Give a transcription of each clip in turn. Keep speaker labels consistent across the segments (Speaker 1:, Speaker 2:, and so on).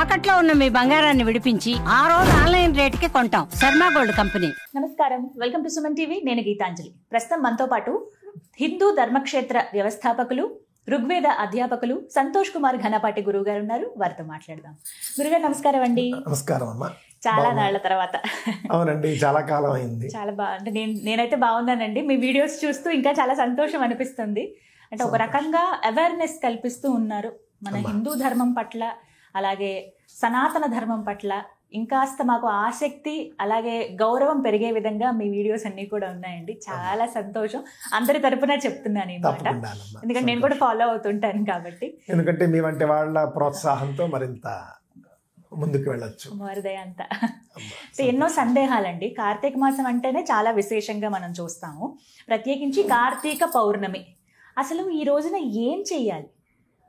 Speaker 1: తాకట్లో ఉన్న మీ బంగారాన్ని విడిపించి ఆ రోజు ఆన్లైన్ రేటుకి కొంటాం. Sharma gold company.
Speaker 2: నమస్కారం, వెల్కమ్ టు సుమన్ టీవీ. నేను గీతాంజలి. ప్రస్తుతం మనతో పాటు హిందూ ధర్మక్షేత్ర వ్యవస్థాపకులు, ఋగ్వేద అధ్యాపకులు సంతోష్ కుమార్ ఘనపాటి గురువు గారు ఉన్నారు. వారితో మాట్లాడదాం. గురుగారు నమస్కారం అండి.
Speaker 3: నమస్కారం అమ్మా.
Speaker 2: చాలా నాళ్ల తర్వాత.
Speaker 3: అవునండి, చాలా కాలం అయింది.
Speaker 2: చాలా అంటే నేనైతే బాగున్నానండి. మీ వీడియోస్ చూస్తూ ఇంకా చాలా సంతోషం అనిపిస్తుంది. అంటే ఒక రకంగా అవేర్నెస్ కల్పిస్తూ ఉన్నారు మన హిందూ ధర్మం పట్ల, అలాగే సనాతన ధర్మం పట్ల ఇంకాస్త మాకు ఆసక్తి, అలాగే గౌరవం పెరిగే విధంగా మీ వీడియోస్ అన్ని కూడా ఉన్నాయండి. చాలా సంతోషం. అందరి తరపున చెప్తున్నాను ఈ మాట, ఎందుకంటే నేను కూడా ఫాలో అవుతుంటాను కాబట్టి.
Speaker 3: ఎందుకంటే మీ వంటి వాళ్ళ ప్రోత్సాహంతో మరింత ముందుకు వెళ్ళొచ్చు.
Speaker 2: వారిదే అంతా. ఎన్నో సందేహాలండి. కార్తీక మాసం అంటేనే చాలా విశేషంగా మనం చూస్తాము. ప్రత్యేకించి కార్తీక పౌర్ణమి. అసలు ఈ రోజున ఏం చెయ్యాలి?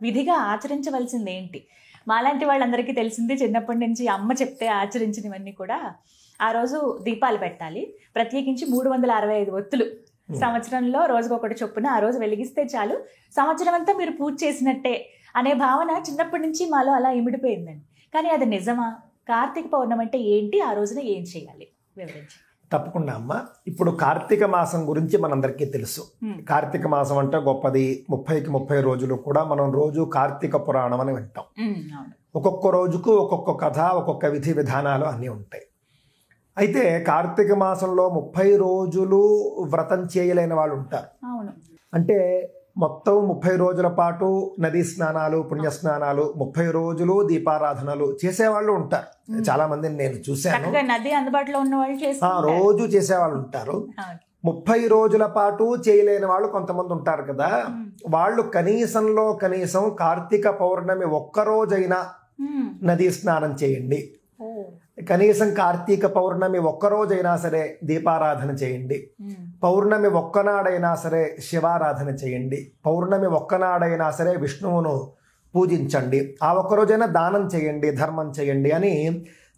Speaker 2: విధిగా ఆచరించవలసింది ఏంటి? మాలాంటి వాళ్ళందరికీ తెలిసింది, చిన్నప్పటి నుంచి అమ్మ చెప్తే ఆచరించినవన్నీ కూడా. ఆ రోజు దీపాలు పెట్టాలి. ప్రత్యేకించి 365 ఒత్తులు సంవత్సరంలో రోజుకొకటి చొప్పున ఆ రోజు వెలిగిస్తే చాలు, సంవత్సరం అంతా మీరు పూజ చేసినట్టే అనే భావన చిన్నప్పటి నుంచి మాలో అలా ఇమిడిపోయిందండి. కానీ అది నిజమా? కార్తీక పౌర్ణమి అంటే ఏంటి? ఆ రోజున ఏం చేయాలి? వివరించి.
Speaker 3: తప్పకుండా అమ్మ. ఇప్పుడు కార్తీక మాసం గురించి మనందరికీ తెలుసు. కార్తీక మాసం అంటే గొప్పది. 30కి 30 రోజులు కూడా మనం రోజు కార్తీక పురాణం అని వింటాం. ఒక్కొక్క రోజుకు ఒక్కొక్క కథ, ఒక్కొక్క విధి విధానాలు అన్నీ ఉంటాయి. అయితే కార్తీక మాసంలో 30 రోజులు వ్రతం చేయలేని వాళ్ళు ఉంటారు. అంటే మొత్తం 30 రోజుల పాటు నదీ స్నానాలు, పుణ్యస్నానాలు, 30 రోజులు దీపారాధనలు చేసేవాళ్ళు ఉంటారు. చాలా మందిని నేను చూశాను.
Speaker 2: నది అందుబాటులో ఉన్న వాళ్ళు
Speaker 3: రోజు చేసేవాళ్ళు ఉంటారు. 30 రోజుల పాటు చేయలేని వాళ్ళు కొంతమంది ఉంటారు కదా. వాళ్ళు కనీసంలో కనీసం కార్తీక పౌర్ణమి ఒక్కరోజైనా నదీ స్నానం చేయండి. కనీసం కార్తీక పౌర్ణమి ఒక్కరోజైనా సరే దీపారాధన చేయండి. పౌర్ణమి ఒక్కనాడైనా సరే శివారాధన చేయండి. పౌర్ణమి ఒక్కనాడైనా సరే విష్ణువును పూజించండి. ఆ ఒక్కరోజైనా దానం చేయండి, ధర్మం చేయండి అని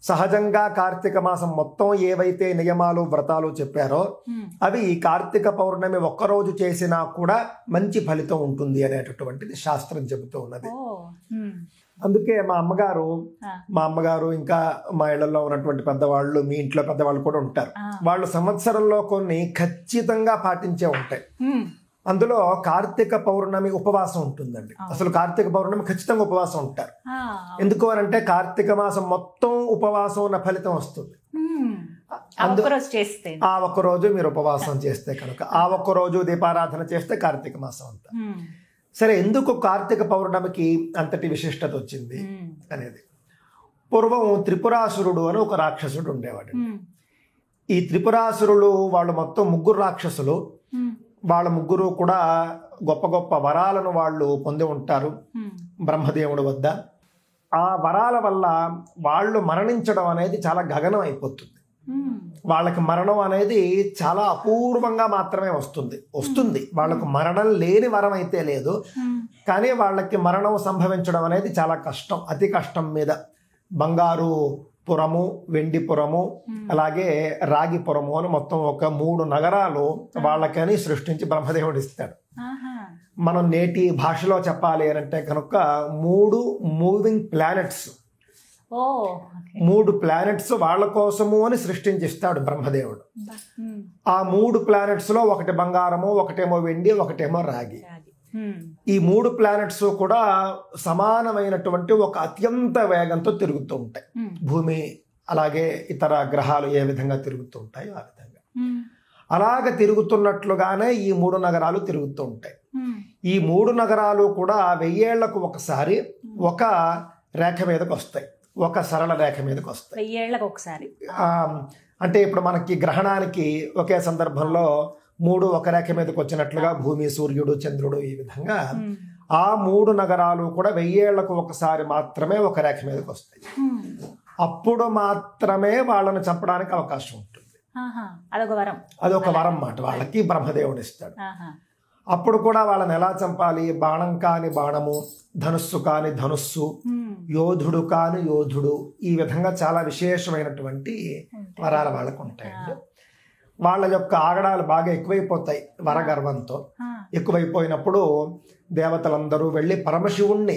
Speaker 3: సహజంగా కార్తీక మాసం మొత్తం ఏవైతే నియమాలు, వ్రతాలు చెప్పారో అవి కార్తీక పౌర్ణమి ఒక్కరోజు చేసినా కూడా మంచి ఫలితం ఉంటుంది అనేటటువంటిది శాస్త్రం చెబుతూ ఉన్నది. అందుకే మా అమ్మగారు ఇంకా మా ఇళ్లలో ఉన్నటువంటి పెద్దవాళ్ళు, మీ ఇంట్లో పెద్దవాళ్ళు కూడా ఉంటారు. వాళ్ళు సంవత్సరంలో కొన్ని ఖచ్చితంగా పాటించే ఉంటాయి. అందులో కార్తీక పౌర్ణమి ఉపవాసం ఉంటుందండి. అసలు కార్తీక పౌర్ణమి ఖచ్చితంగా ఉపవాసం ఉంటారు. ఎందుకు అనంటే కార్తీక మాసం మొత్తం ఉపవాసం ఉన్న ఫలితం వస్తుంది. ఆ ఒక్కరోజు మీరు ఉపవాసం చేస్తే కనుక, ఆ ఒక్కరోజు దీపారాధన చేస్తే కార్తీక మాసం అంతా. సరే, ఎందుకు కార్తీక పౌర్ణమికి అంతటి విశిష్టత వచ్చింది అనేది. పూర్వం త్రిపురాసురుడు అని ఒక రాక్షసుడు ఉండేవాడు. ఈ త్రిపురాసురులు వాళ్ళు మొత్తం 3 రాక్షసులు. వాళ్ళ 3 కూడా గొప్ప గొప్ప వరాలను వాళ్ళు పొంది ఉంటారు బ్రహ్మదేవుడి వద్ద. ఆ వరాల వల్ల వాళ్ళు మరణించడం అనేది చాలా గగనం అయిపోతుంది. వాళ్ళకి మరణం అనేది చాలా అపూర్వంగా మాత్రమే వస్తుంది. వాళ్ళకు మరణం లేని వరం అయితే లేదు, కానీ వాళ్ళకి మరణం సంభవించడం అనేది చాలా కష్టం, అతి కష్టం మీద. బంగారు పురము, వెండిపురము, అలాగే రాగిపురము అని మొత్తం ఒక 3 నగరాలు వాళ్ళకని సృష్టించి బ్రహ్మదేవుడు ఇస్తాడు. మనం నేటి భాషలో చెప్పాలి అంటే కనుక 3 మూవింగ్ ప్లానెట్స్, 3 ప్లానెట్స్ వాళ్ళ కోసము అని సృష్టించిస్తాడు బ్రహ్మదేవుడు. ఆ 3 ప్లానెట్స్ లో ఒకటి బంగారము, ఒకటేమో వెండి, ఒకటేమో రాగి. ఈ 3 ప్లానెట్స్ కూడా సమానమైనటువంటి ఒక అత్యంత వేగంతో తిరుగుతూ ఉంటాయి. భూమి అలాగే ఇతర గ్రహాలు ఏ విధంగా తిరుగుతూ ఉంటాయో ఆ విధంగా అలాగ తిరుగుతున్నట్లుగానే ఈ 3 నగరాలు తిరుగుతూ ఉంటాయి. ఈ 3 నగరాలు కూడా 1000 ఏళ్లకు ఒకసారి ఒక రేఖ మీదకి వస్తాయి, ఒక సరళ రేఖ మీదకి వస్తాయి.
Speaker 2: 1000 ఏళ్లకు ఒకసారి
Speaker 3: అంటే ఇప్పుడు మనకి గ్రహణానికి ఒకే సందర్భంలో 3 ఒక రేఖ మీదకి వచ్చినట్లుగా భూమి, సూర్యుడు, చంద్రుడు, ఈ విధంగా ఆ 3 నగరాలు కూడా 1000 ఏళ్లకు ఒకసారి మాత్రమే ఒక రేఖ మీదకి వస్తాయి. అప్పుడు మాత్రమే వాళ్ళని చంపడానికి అవకాశం ఉంటుంది. అదొక వరం మాట వాళ్ళకి బ్రహ్మదేవుడు ఇస్తాడు. అప్పుడు కూడా వాళ్ళని ఎలా చంపాలి? బాణం కాని బాణము, ధనుస్సు కాని ధనుస్సు, యోధుడు కాని యోధుడు, ఈ విధంగా చాలా విశేషమైనటువంటి వరాలు వాళ్ళకు ఉంటాయండి. వాళ్ళ యొక్క ఆగడాలు బాగా ఎక్కువైపోతాయి వరగర్వంతో. ఎక్కువైపోయినప్పుడు దేవతలందరూ వెళ్ళి పరమశివుణ్ణి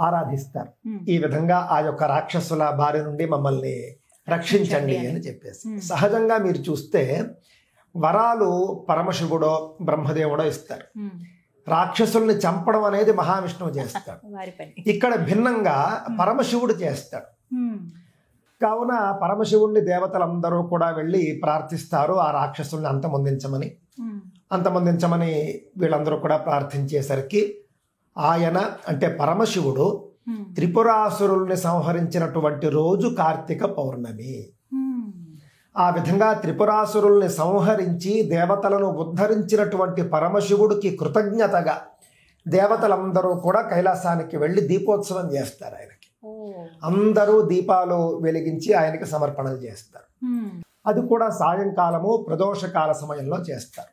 Speaker 3: ఆరాధిస్తారు. ఈ విధంగా ఆ యొక్క రాక్షసుల బారి నుండి మమ్మల్ని రక్షించండి అని చెప్పేసి. సహజంగా మీరు చూస్తే వరాలు పరమశివుడో బ్రహ్మదేవుడో ఇస్తారు. రాక్షసుల్ని చంపడం అనేది మహావిష్ణువు చేస్తాడు. ఇక్కడ భిన్నంగా పరమశివుడు చేస్తాడు. కావున పరమశివుణ్ణి దేవతలందరూ కూడా వెళ్ళి ప్రార్థిస్తారు ఆ రాక్షసుల్ని అంతమొందించమని వీళ్ళందరూ కూడా ప్రార్థించేసరికి ఆయన అంటే పరమశివుడు త్రిపురాసురుల్ని సంహరించినటువంటి రోజు కార్తీక పౌర్ణమి. ఆ విధంగా త్రిపురాసురుల్ని సంహరించి దేవతలను ఉద్ధరించినటువంటి పరమశివుడికి కృతజ్ఞతగా దేవతలందరూ కూడా కైలాసానికి వెళ్ళి దీపోత్సవం చేస్తారు. ఆయనకి అందరూ దీపాలు వెలిగించి ఆయనకి సమర్పణలు చేస్తారు. అది కూడా సాయంకాలము ప్రదోషకాల సమయంలో చేస్తారు.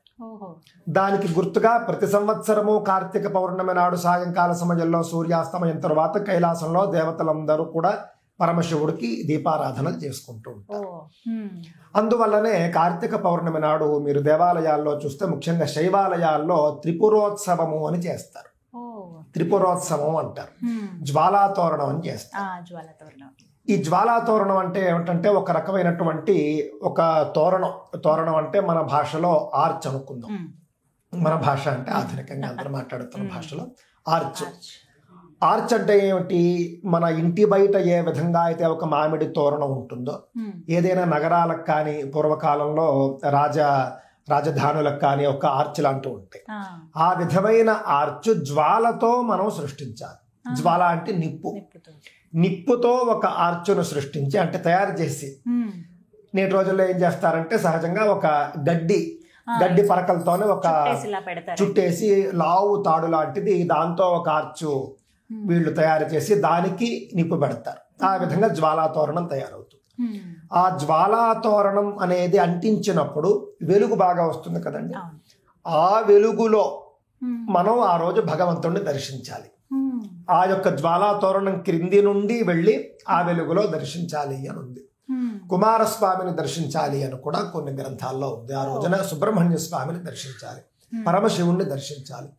Speaker 3: దానికి గుర్తుగా ప్రతి సంవత్సరము కార్తీక పౌర్ణమి నాడు సాయంకాల సమయంలో సూర్యాస్తమయం తర్వాత కైలాసంలో దేవతలందరూ కూడా పరమశివుడికి దీపారాధనలు చేసుకుంటూ ఉంటారు. అందువల్లనే కార్తీక పౌర్ణమి నాడు మీరు దేవాలయాల్లో చూస్తే ముఖ్యంగా శైవాలయాల్లో త్రిపురోత్సవము అని చేస్తారు. త్రిపురోత్సవం అంటారు. జ్వాలాతోరణం అని చేస్తారు. ఈ జ్వాలాతోరణం అంటే ఏమిటంటే ఒక రకమైనటువంటి ఒక తోరణం అంటే మన భాషలో ఆర్చ్ అనుకుందాం. మన భాష అంటే ఆధునికంగా అందరూ మాట్లాడుతున్న భాషలో ఆర్చ్ అంటే ఏమిటి? మన ఇంటి బయట ఏ విధంగా అయితే ఒక మామిడి తోరణం ఉంటుందో, ఏదైనా నగరాలకు కానీ పూర్వకాలంలో రాజధానులకు కానీ ఒక ఆర్చ్ లాంటివి ఉంటాయి. ఆ విధమైన ఆర్చ్ జ్వాలతో మనం సృష్టించాలి. జ్వాల అంటే నిప్పుతో ఒక ఆర్చును సృష్టించి అంటే తయారు చేసి, నేటి రోజుల్లో ఏం చేస్తారంటే సహజంగా ఒక గడ్డి పరకలతోనే ఒక చుట్టేసి లావు తాడు లాంటిది దాంతో ఒక ఆర్చు వీళ్ళు తయారు చేసి దానికి నిప్పు పెడతారు. ఆ విధంగా జ్వాలాతోరణం తయారవుతుంది. ఆ జ్వాలాతోరణం అనేది అంటించినప్పుడు వెలుగు బాగా వస్తుంది కదండి. ఆ వెలుగులో మనం ఆ రోజు భగవంతుడిని దర్శించాలి. ఆ యొక్క జ్వాలాతోరణం క్రింది నుండి వెళ్ళి ఆ వెలుగులో దర్శించాలి అని ఉంది. కుమారస్వామిని దర్శించాలి అని కూడా కొన్ని గ్రంథాల్లో ఉంది. ఆ రోజున సుబ్రహ్మణ్య స్వామిని దర్శించాలి, పరమశివుణ్ణి దర్శించాలి.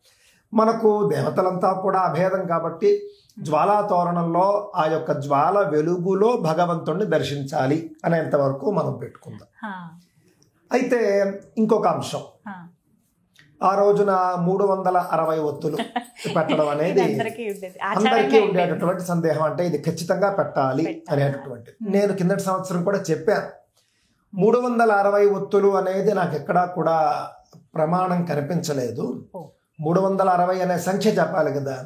Speaker 3: మనకు దేవతలంతా కూడా అభేదం కాబట్టి జ్వాలాతోరణంలో ఆ యొక్క జ్వాల వెలుగులో భగవంతుణ్ణి దర్శించాలి అనేంత వరకు మనం పెట్టుకుందాం. అయితే ఇంకొక అంశం, ఆ రోజున 360 ఒత్తులు పెట్టడం అనేది అందరికీ ఉండేటటువంటి సందేహం. అంటే ఇది ఖచ్చితంగా పెట్టాలి అనేటటువంటి, నేను కిందటి సంవత్సరం కూడా చెప్పాను. 360 ఒత్తులు అనేది నాకు ఎక్కడా కూడా ప్రమాణం కనిపించలేదు. 360 అనే సంఖ్య చెప్పాలి కదా,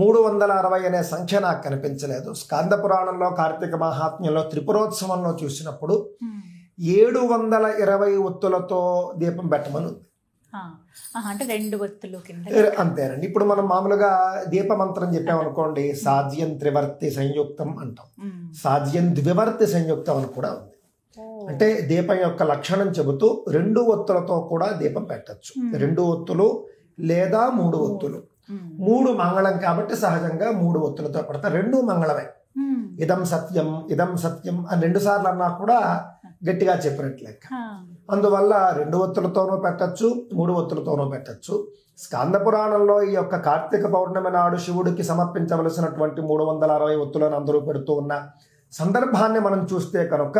Speaker 3: 360 అనే సంఖ్య నాకు కనిపించలేదు. స్కంద పురాణంలో కార్తీక మహాత్మ్యంలో త్రిపురోత్సవంలో చూసినప్పుడు 720 ఒత్తులతో దీపం పెట్టమని ఉంది.
Speaker 2: అంటే 2 ఒత్తులు
Speaker 3: అంతేనండి. ఇప్పుడు మనం మామూలుగా దీపమంత్రం చెప్పామనుకోండి, సాధ్యం త్రివర్తి సంయుక్తం అంటాం, సాధ్యం ద్వివర్తి సంయుక్తం అని కూడా ఉంది. అంటే దీపం యొక్క లక్షణం చెబుతూ 2 ఒత్తులతో కూడా దీపం పెట్టచ్చు. 2 ఒత్తులు లేదా 3 ఒత్తులు. 3 మంగళం కాబట్టి సహజంగా 3 ఒత్తులతో పెడతారు. 2 మంగళమే. ఇదం సత్యం అని 2 సార్లు అన్నా కూడా గట్టిగా చెప్పినట్లు లెక్క. అందువల్ల 2 ఒత్తులతోనూ పెట్టచ్చు, 3 ఒత్తులతోనూ పెట్టచ్చు. స్కంద పురాణంలో ఈ యొక్క కార్తీక పౌర్ణమి నాడు శివుడికి సమర్పించవలసినటువంటి 360 ఒత్తులను అందరూ పెడుతూ ఉన్న సందర్భాన్ని మనం చూస్తే కనుక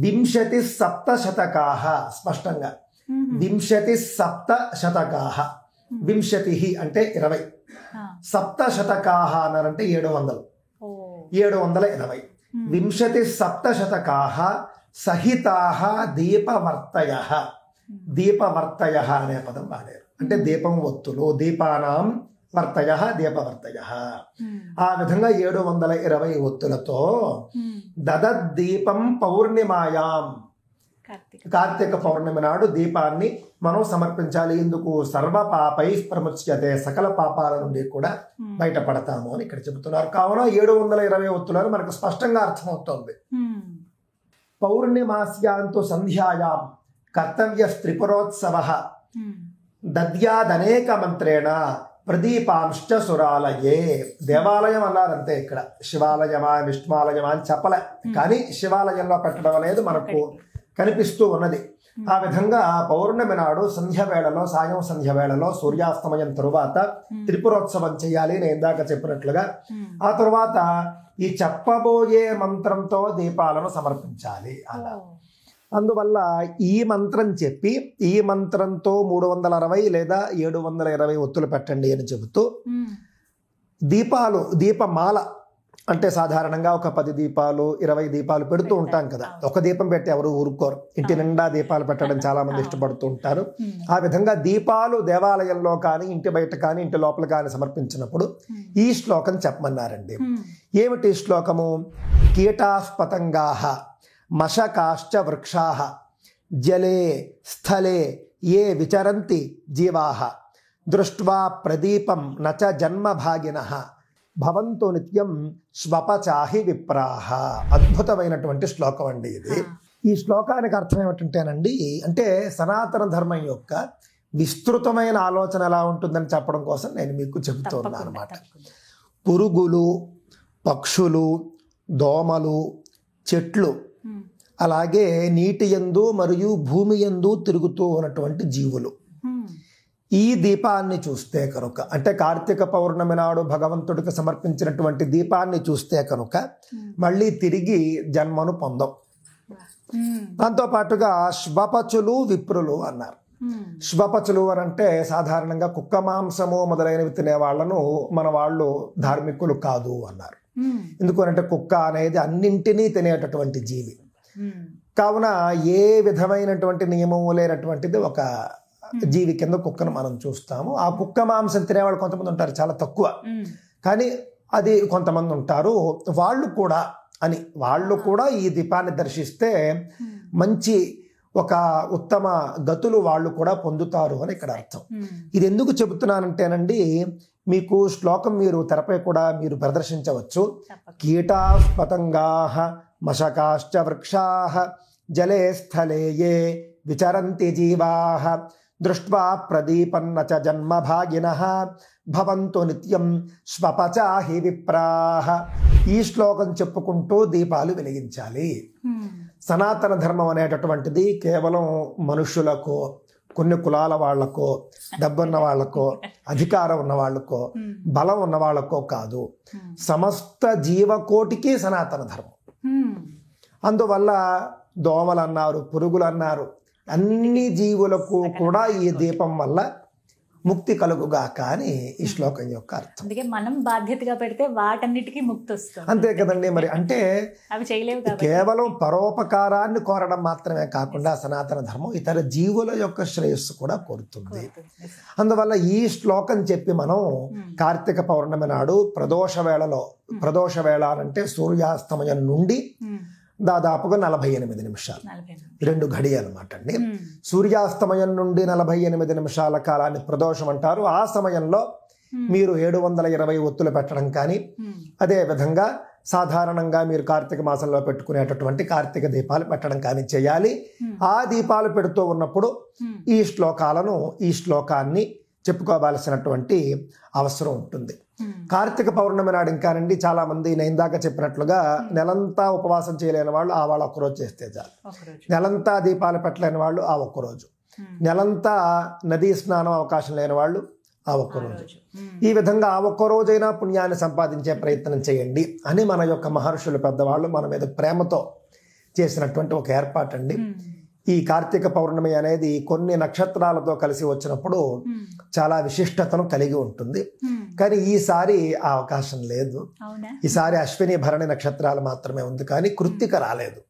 Speaker 3: 27 శతకాహ స్పష్టంగా 27 శతకాహ, 20 అంటే 20, సప్తశతకాహ అన్నారంటే 720. 27 శతకాహ సహితాహ దీపవర్తయః. దీపవర్తయః అనే పదం వాడారు. అంటే దీపం ఒత్తులు, దీపానాం వర్తయః దీపవర్తయః. ఆ విధంగా 720 ఒత్తులతో దదద్దీపం పౌర్ణిమాయాం, కార్తీక పౌర్ణమి నాడు దీపాన్ని మనం సమర్పించాలి. ఇందుకు సర్వ పాపై ప్రముచ్యతే, సకల పాపాల నుండి కూడా బయటపడతాము అని ఇక్కడ చెబుతున్నారు. కావున 720 ఒత్తులను మనకు స్పష్టంగా అర్థమవుతోంది. పౌర్ణిమాస్యాంతు సంధ్యాయాం కర్తవ్య త్రిపురోత్సవః దద్యాదనేక మంత్రేణ ప్రదీపాంశ్చ సురాలయే. దేవాలయం అన్నారంతే, ఇక్కడ శివాలయమా విష్ణువాలయమా అని చెప్పలే. కానీ శివాలయంలో పెట్టడం అనేది మనకు కనిపిస్తూ ఉన్నది. ఆ విధంగా పౌర్ణమి నాడు సంధ్య వేళలో, సాయం సంధ్య వేళలో సూర్యాస్తమయం తరువాత త్రిపురోత్సవం చేయాలి నేను ఇందాక చెప్పినట్లుగా. ఆ తరువాత ఈ చెప్పబోయే మంత్రంతో దీపాలను సమర్పించాలి అలా. అందువల్ల ఈ మంత్రం చెప్పి ఈ మంత్రంతో 360 లేదా 720 ఒత్తులు పెట్టండి అని చెబుతూ దీపమాల అంటే సాధారణంగా ఒక 10 దీపాలు 20 దీపాలు పెడుతూ ఉంటాం కదా. ఒక దీపం పెట్టి ఎవరు ఊరుకోరు, ఇంటి నిండా దీపాలు పెట్టడం చాలా మంది ఇష్టపడుతూ ఉంటారు. ఆ విధంగా దీపాలు దేవాలయంలో కానీ ఇంటి బయట కానీ ఇంటి లోపల కానీ సమర్పించినప్పుడు ఈ శ్లోకం చెప్పమన్నారండి. ఏమిటి శ్లోకము? కీటాః పతంగాః మశకాశ్చ వృక్షాః జలే స్థలే ఏ విచరంతి జీవాః దృష్ట్వా ప్రదీపం నచ జన్మభాగినః భవంతు నిత్యం స్వపచాహి విప్రాహ. అద్భుతమైనటువంటి శ్లోకం అండి ఇది. ఈ శ్లోకానికి అర్థం ఏమిటంటేనండి, అంటే సనాతన ధర్మం యొక్క విస్తృతమైన ఆలోచన ఎలా ఉంటుందని చెప్పడం కోసం నేను మీకు చెబుతున్నాను అన్నమాట. పురుగులు, పక్షులు, దోమలు, చెట్లు, అలాగే నీటి యందు మరియు భూమి యందు తిరుగుతూ ఉన్నటువంటి జీవులు ఈ దీపాన్ని చూస్తే కనుక, అంటే కార్తీక పౌర్ణమి నాడు భగవంతుడికి సమర్పించినటువంటి దీపాన్ని చూస్తే కనుక మళ్ళీ తిరిగి జన్మను పొందం. దాంతోపాటుగా శ్వపచులు విప్రులు అన్నారు. శ్వపచులు అని అంటే సాధారణంగా కుక్క మాంసము మొదలైనవి తినే వాళ్ళను మన వాళ్ళు ధార్మికులు కాదు అన్నారు. ఎందుకంటే కుక్క అనేది అన్నింటినీ తినేటటువంటి జీవి కావున ఏ విధమైనటువంటి నియమము లేనటువంటిది ఒక జీవి కింద కుక్కను మనం చూస్తాము. ఆ కుక్క మాంసం తినేవాళ్ళు కొంతమంది ఉంటారు, చాలా తక్కువ, కానీ అది కొంతమంది ఉంటారు. వాళ్ళు కూడా ఈ దీపాన్ని దర్శిస్తే మంచి ఒక ఉత్తమ గతులు వాళ్ళు కూడా పొందుతారు అని ఇక్కడ అర్థం. ఇది ఎందుకు చెబుతున్నానంటేనండి, మీకు శ్లోకం మీరు తెరపై కూడా మీరు ప్రదర్శించవచ్చు. కీటాః పతంగాః మశకాశ్చ వృక్షాః జలే స్థలే ఏ విచరంతి జీవాః దృష్ట్వా ప్రదీపన్న చ జన్మభాగినః భవంతు నిత్యం స్వపచాహి విప్రాహ. ఈ శ్లోకం చెప్పుకుంటూ దీపాలు వెలిగించాలి. సనాతన ధర్మం అనేటటువంటిది కేవలం మనుషులకో, కొన్ని కులాల వాళ్లకో, డబ్బున్న వాళ్లకో, అధికారం ఉన్న వాళ్లకో, బలం ఉన్న వాళ్లకో కాదు, సమస్త జీవకోటికి సనాతన ధర్మం. అందువల్ల దోమలు అన్నారు, పురుగులు అన్నారు, అన్ని జీవులకు కూడా ఈ దీపం వల్ల ముక్తి కలుగుగాక అని ఈ శ్లోకం యొక్క అర్థం.
Speaker 2: అందుకే మనం బాధ్యతగా పెడితే వాటన్నిటికీ ముక్తి వస్తుంది.
Speaker 3: అంతే కదండి. మరి అంటే
Speaker 2: అవి చేయలేవు,
Speaker 3: కేవలం పరోపకారాన్ని కోరడం మాత్రమే కాకుండా సనాతన ధర్మం ఇతర జీవుల యొక్క శ్రేయస్సు కూడా కోరుతుంది. అందువల్ల ఈ శ్లోకం చెప్పి మనం కార్తీక పౌర్ణమి నాడు ప్రదోష వేళ అంటే సూర్యాస్తమయం నుండి దాదాపుగా 48 నిమిషాలు, 2 ఘడియలు అన్నమాట అండి. సూర్యాస్తమయం నుండి 48 నిమిషాల కాలాన్ని ప్రదోషం అంటారు. ఆ సమయంలో మీరు 720 ఒత్తులు పెట్టడం కానీ, అదే విధంగా సాధారణంగా మీరు కార్తీక మాసంలో పెట్టుకునేటటువంటి కార్తీక దీపాలు పెట్టడం కానీ చేయాలి. ఆ దీపాలు పెడుతూ ఉన్నప్పుడు ఈ శ్లోకాన్ని చెప్పుకోవాల్సినటువంటి అవసరం ఉంటుంది. కార్తీక పౌర్ణమి నాడు ఇంకానండి చాలా మంది నేను ఇందాక చెప్పినట్లుగా నెలంతా ఉపవాసం చేయలేని వాళ్ళు ఆ వాళ్ళు ఒక్కరోజు చేస్తే చాలు. నెలంతా దీపాలు పెట్టలేని వాళ్ళు ఆ ఒక్కరోజు, నెలంతా నదీ స్నానం అవకాశం లేని వాళ్ళు ఆ ఒక్కరోజు. ఈ విధంగా ఆ ఒక్కరోజైనా పుణ్యాన్ని సంపాదించే ప్రయత్నం చేయండి అని మన యొక్క మహర్షులు పెద్దవాళ్ళు మన మీద ప్రేమతో చేసినటువంటి ఒక ఏర్పాటు అండి. ఈ కార్తీక పౌర్ణమి అనేది కొన్ని నక్షత్రాలతో కలిసి వచ్చినప్పుడు చాలా విశిష్టతను కలిగి ఉంటుంది. కానీ ఈసారి ఆ అవకాశం లేదు. ఈసారి అశ్విని భరణి నక్షత్రాలు మాత్రమే ఉంది, కానీ కృత్తిక రాలేదు.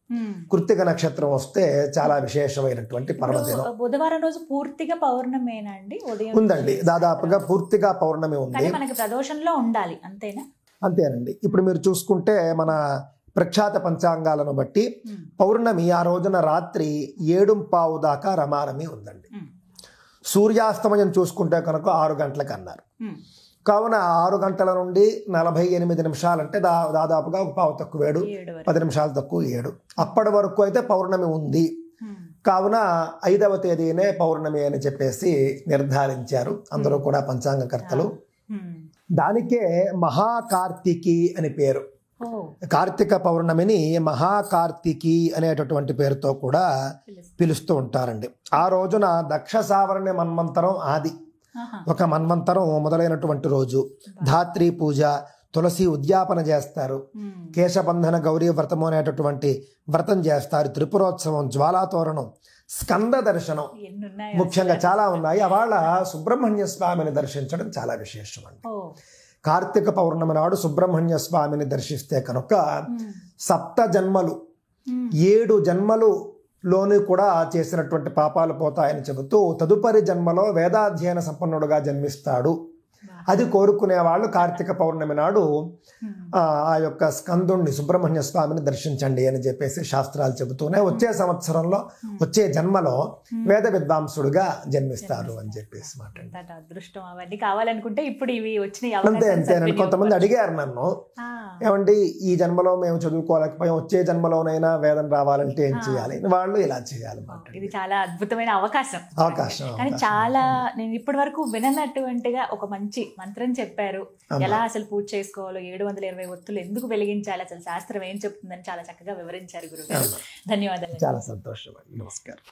Speaker 3: కృత్తిక నక్షత్రం వస్తే చాలా విశేషమైనటువంటి పర్వదినం.
Speaker 2: బుధవారం రోజు పూర్తిగా పౌర్ణమేనా అండి?
Speaker 3: ఉందండి, దాదాపుగా పూర్తిగా పౌర్ణమి ఉంది.
Speaker 2: మనకి ప్రదోషంలో ఉండాలి, అంతేనా?
Speaker 3: అంతేనండి. ఇప్పుడు మీరు చూసుకుంటే మన ప్రఖ్యాత పంచాంగాలను బట్టి పౌర్ణమి ఆ రోజున రాత్రి 7:15 దాకా రమారమి ఉందండి. సూర్యాస్తమయం చూసుకుంటే కనుక 6 గంటలకు అన్నారు. కావున 6 గంటల నుండి 48 నిమిషాలు అంటే దాదాపుగా ఒక పావు తక్కువ 7, 10 నిమిషాలు తక్కువ 7, అప్పటి వరకు అయితే పౌర్ణమి ఉంది. కావున 5వ తేదీనే పౌర్ణమి అని చెప్పేసి నిర్ధారించారు అందరూ కూడా పంచాంగకర్తలు. దానికే మహాకార్తికి అని పేరు. కార్తీక పౌర్ణమిని మహాకార్తికి అనేటటువంటి పేరుతో కూడా పిలుస్తూ ఉంటారండి. ఆ రోజున దక్ష సావరణి మన్వంతరం ఆది, ఒక మన్వంతరం మొదలైనటువంటి రోజు. ధాత్రి పూజ, తులసి ఉద్యాపన చేస్తారు, కేశబంధన గౌరీ వ్రతము అనేటటువంటి వ్రతం చేస్తారు, త్రిపురోత్సవం, జ్వాలాతోరణం, స్కంద దర్శనం, ముఖ్యంగా చాలా ఉన్నాయి. అవాళ సుబ్రహ్మణ్య స్వామిని దర్శించడం చాలా విశేషం అండి. కార్తీక పౌర్ణమి నాడు సుబ్రహ్మణ్య స్వామిని దర్శిస్తే కనుక 7 జన్మలు 7 జన్మలులోని కూడా చేసినటువంటి పాపాలు పోతాయని చెబుతూ తదుపరి జన్మలో వేదాధ్యయన సంపన్నుడుగా జన్మిస్తాడు. అది కోరుకునే వాళ్ళు కార్తీక పౌర్ణమి నాడు ఆ యొక్క స్కందుణ్ణి సుబ్రహ్మణ్య స్వామిని దర్శించండి అని చెప్పేసి శాస్త్రాలు చెబుతూనే వచ్చే సంవత్సరంలో వచ్చే జన్మలో వేద విద్వాంసుడుగా జన్మిస్తారు అని చెప్పేసి మాట.
Speaker 2: అదృష్టం అవన్నీ కావాలనుకుంటే ఇప్పుడు ఇవి వచ్చినాయి.
Speaker 3: అంతేనండి. కొంతమంది అడిగారు నన్ను, ఏమండి ఈ జన్మలో మేము చదువుకోలేకపోయాం, వచ్చే జన్మలోనైనా వేదం రావాలంటే ఏం చేయాలి? వాళ్ళు ఇలా చేయాలన్నమాట.
Speaker 2: ఇది చాలా అద్భుతమైన అవకాశం. కానీ చాలా నేను ఇప్పటి వరకు విననటువంటిగా ఒక మంచి మంత్రం చెప్పారు. ఎలా అసలు పూజ చేసుకోవాలో, 720 ఒత్తులు ఎందుకు వెలిగించాలి, అసలు శాస్త్రం ఏం చెప్తుందని చాలా చక్కగా వివరించారు గురుగారు. ధన్యవాదాలు.
Speaker 3: చాలా సంతోషం. నమస్కారం.